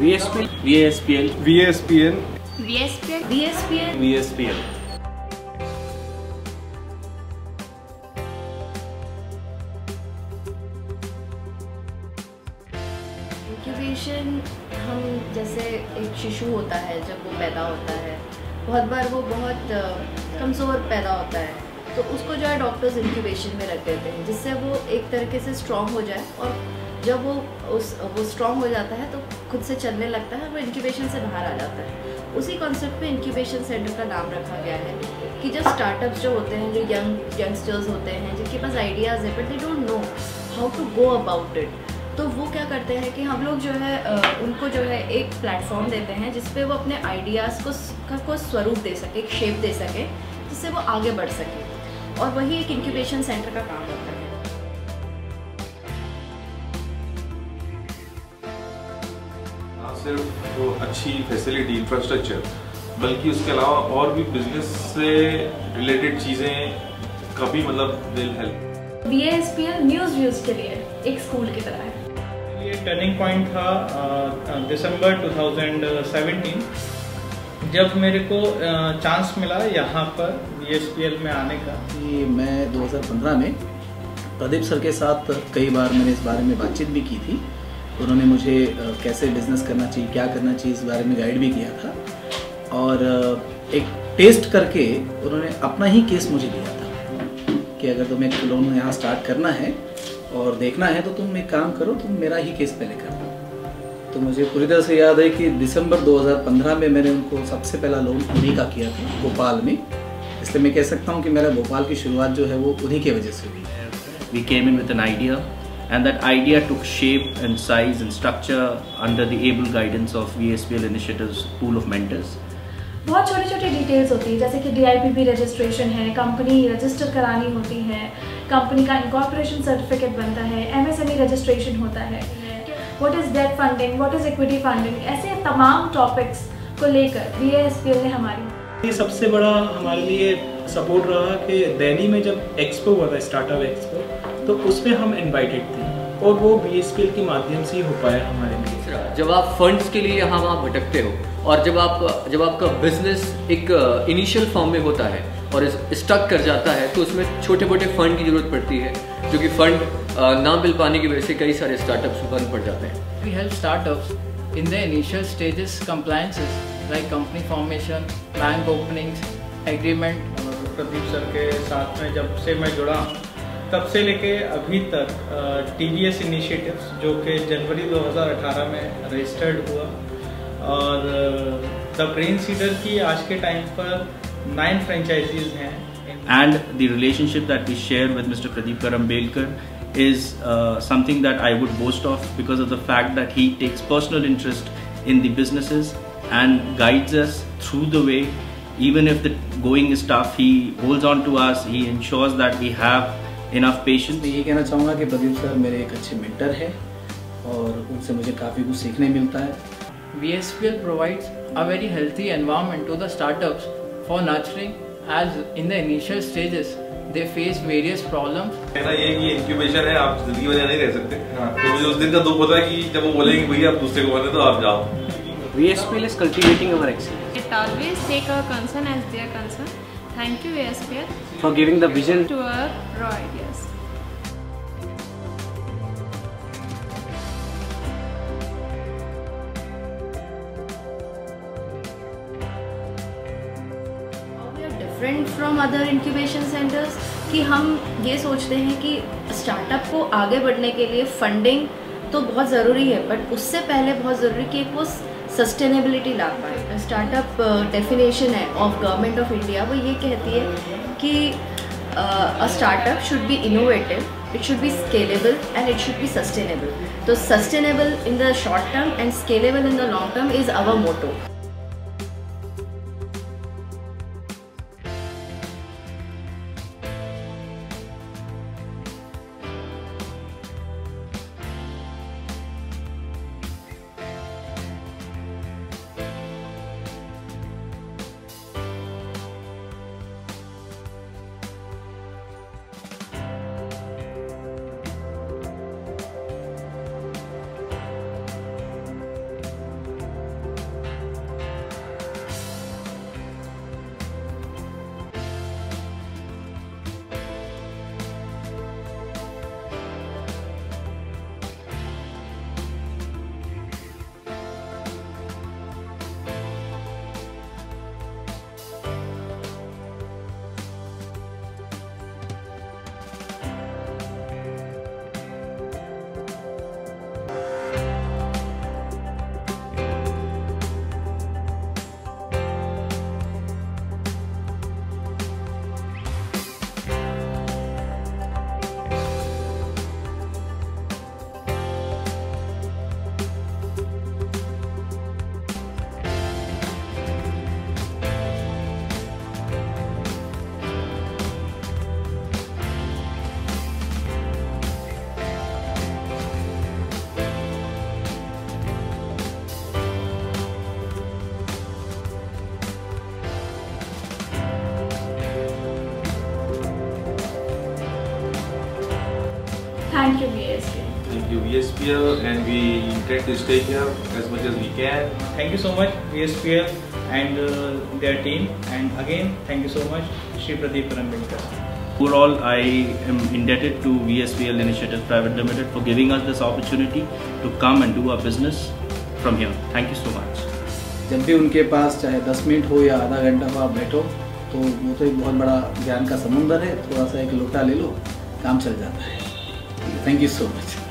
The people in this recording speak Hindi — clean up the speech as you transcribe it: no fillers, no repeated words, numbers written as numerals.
VSPL, VSPL, VSPN, VSPL, VSPL, VSPL. Incubation हम जैसे एक शिशु होता है, जब वो पैदा होता है बहुत बार वो बहुत कमज़ोर पैदा होता है, तो उसको जो है डॉक्टर्स इंक्यूबेशन में रख देते हैं जिससे वो एक तरीके से स्ट्रॉन्ग हो जाए, और जब वो स्ट्रॉन्ग हो जाता है तो खुद से चलने लगता है, वो इंक्यूबेशन से बाहर आ जाता है। उसी कॉन्सेप्ट पे इंक्यूबेशन सेंटर का नाम रखा गया है कि जो स्टार्टअप्स जो होते हैं, जो यंगस्टर्स होते हैं जिनके पास आइडियाज़ है but they don't know how to go about it, तो वो क्या करते हैं कि हम लोग जो है उनको जो है एक प्लेटफॉर्म देते हैं जिस पे वो अपने आइडियाज़ को स्वरूप दे सके, एक शेप दे सके, जिससे वो आगे बढ़ सके, और वही एक इंक्यूबेशन सेंटर का काम होता है। सिर्फ वो अच्छी फैसिलिटी इंफ्रास्ट्रक्चर, बल्कि उसके अलावा और भी बिजनेस से रिलेटेड चीज़ें का भी मतलब will help. VSPL news views के लिए एक स्कूल की तरह है। ये टर्निंग पॉइंट था दिसंबर 2017, जब मेरे को चांस मिला यहाँ पर VSPL में आने का। कि मैं 2015 में प्रदीप सर के साथ कई बार मैंने इस बारे में बातचीत भी की थी। उन्होंने मुझे कैसे बिजनेस करना चाहिए, क्या करना चाहिए, इस बारे में गाइड भी किया था, और एक टेस्ट करके उन्होंने अपना ही केस मुझे दिया था कि अगर तुम्हें लोन यहाँ स्टार्ट करना है और देखना है तो तुम एक काम करो, तुम मेरा ही केस पहले कर दो। तो मुझे पूरी तरह से याद है कि दिसंबर 2015 में मैंने उनको सबसे पहला लोन उन्हीं का किया था, भोपाल में। इसलिए मैं कह सकता हूँ कि मेरा भोपाल की शुरुआत जो है वो उन्हीं की वजह से हुई। We came in with an idea, and that idea took shape and size and structure under the able guidance of VSPL Initiatives pool of mentors. बहुत छोटी छोटी डिटेल्स होती है, जैसे कि DIPP रजिस्ट्रेशन है, कंपनी रजिस्टर करानी होती है, कंपनी का इनकॉर्पोरेशन सर्टिफिकेट बनता है, MSME रजिस्ट्रेशन होता है, what is debt funding, what is equity funding, ऐसे तमाम टॉपिक्स को लेकर VSPL ने हमारी ये सबसे बड़ा हमारे लिए सपोर्ट रहा कि दिल्ली में जब एक्सपो हुआ था, स्टार्टअप एक्सपो, तो उसमें हम इनवाइटेड थे और वो VSPL के माध्यम से ही हो पाया हमारे लिए। जब आप फंड्स के लिए यहाँ वहाँ भटकते हो, और जब आपका बिजनेस एक इनिशियल फॉर्म में होता है और स्टक कर जाता है, तो उसमें छोटे मोटे फंड की जरूरत पड़ती है, जो कि फंड ना मिल पाने की वजह से कई सारे स्टार्टअप्स बंद पड़ जाते हैं। We help startups in the initial stages compliances like company formation, bank openings, agreement. Pradeep sir के साथ में जब से मैं जुड़ा तब से लेके अभी तक TVS इनिशिएटिव्स, जो कि जनवरी 2018 में रजिस्टर्ड हुआ, और द ब्रेन सीडर की आज के टाइम पर 9 फ्रेंचाइजीज हैं। And the relationship that we share with Mr. Pradeep Karambelkar is something that I would boast of, because of the fact that he takes personal interest in the businesses and guides us through the way. Even if the going is tough, he holds on to us, he ensures that we have enough patience. मैं ये कहना चाहूँगा कि प्रदीप सर मेरे एक अच्छे मेंटर है और उनसे मुझे काफ़ी कुछ सीखने मिलता है। VSPL provides a very healthy environment to the startups for nurturing, as in the initial stages they face various problems. कहना ये कि इंक्यूबेशन है, आप जिंदगी में नहीं रह सकते। तो मुझे उस दिन का दुख होता है कि जब वो बोलेंगे भैया आप दूसरे को बोले तो आप जाओ। VSPL is cultivating our excellence. It always take our concern as their concern. Thank you VSPL For giving the vision to our raw ideas. We are different from other incubation centers कि हम ये सोचते हैं कि स्टार्टअप को आगे बढ़ने के लिए फंडिंग तो बहुत ज़रूरी है, बट उससे पहले बहुत ज़रूरी कि एक वो सस्टेनेबिलिटी ला पाए। स्टार्टअप डेफिनेशन है ऑफ गवर्नमेंट ऑफ इंडिया, वो ये कहती है कि a startup should be innovative, it should be scalable and it should be sustainable. तो sustainable in the short term and scalable in the long term is our motto. Thank you, VSPL. Thank you, VSPL, and we intend to stay here as much as we can. Thank you so much, VSPL and their team. And again, thank you so much, Shri Pradeep Parambekar. Overall, I am indebted to VSPL Initiative Private Limited for giving us this opportunity to come and do our business from here. Thank you so much. जब भी उनके पास चाहे 10 मिनट हो या आधा घंटा हो आप बैठो तो वो तो एक बहुत बड़ा ज्ञान का समुंदर है, थोड़ा सा एक लोटा ले लो, काम चल जाता है। Thank you so much.